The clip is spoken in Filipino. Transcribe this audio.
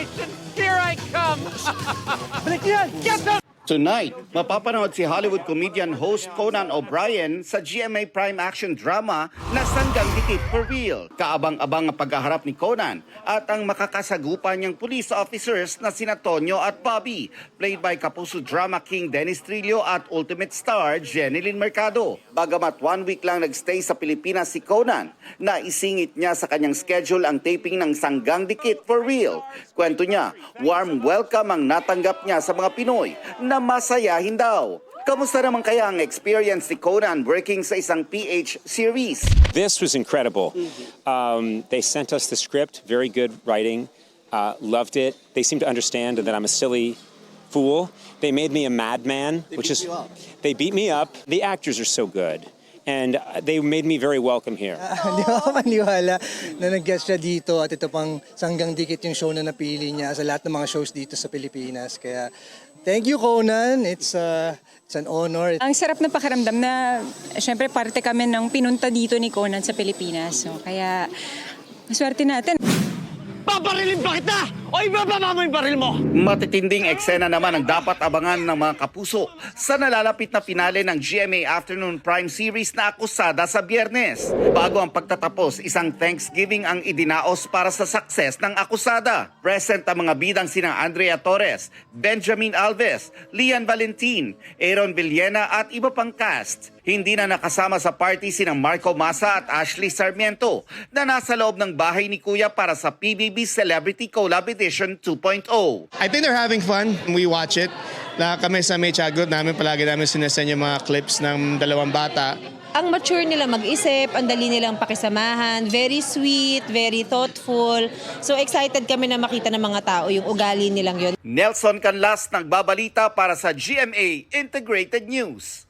Congratulations! Here I come! Balik yan! Get the Tonight, mapapanood si Hollywood comedian host Conan O'Brien sa GMA Prime action drama na Sanggang Dikit for Real. Kaabang-abang ang paghaharap ni Conan at ang makakasagupan niyang police officers na sina Tonyo at Bobby, played by Kapuso drama king Dennis Trillo at ultimate star Jenilyn Mercado. Bagamat 1 week lang nagstay sa Pilipinas si Conan, naisingit niya sa kanyang schedule ang taping ng Sanggang Dikit for Real. Kwento niya, warm welcome ang natanggap niya sa mga Pinoy na masayahin daw. Kamusta naman kaya ang experience ni Conan working sa isang PH series? This was incredible. They sent us the script, very good writing, loved it. They seemed to understand that I'm a silly fool. They made me a madman, they beat me up. The actors are so good. And they made me very welcome here. Hindi ako maniwala na nag-guest siya dito at ito pang Sanggang Dikit yung show na napili niya sa lahat ng mga shows dito sa Pilipinas. Kaya thank you, Conan. It's an honor. Ang sarap ng pakiramdam na syempre parte kami ng pinunta dito ni Conan sa Pilipinas. So, kaya maswerte natin. Paparilin ba kita? O ibababa mo yung baril mo? Matitinding eksena naman ang dapat abangan ng mga kapuso sa nalalapit na finale ng GMA Afternoon Prime Series na Akusada sa Biyernes. Bago ang pagtatapos, isang Thanksgiving ang idinaos para sa success ng Akusada. Present ang mga bidang sina Andrea Torres, Benjamin Alves, Lian Valentin, Aaron Villena at iba pang cast. Hindi na nakasama sa party sina Marco Massa at Ashley Sarmiento na nasa loob ng bahay ni Kuya para sa PBB Celebrity Collab Edition 2.0. I think they're having fun. We watch it. Na kami sa may chagot namin, palagi namin sinasend yung mga clips ng dalawang bata. Ang mature nila mag-isip, ang dali nilang pakisamahan, very sweet, very thoughtful. So excited kami na makita ng mga tao yung ugali nilang yun. Nelson Canlas nagbabalita para sa GMA Integrated News.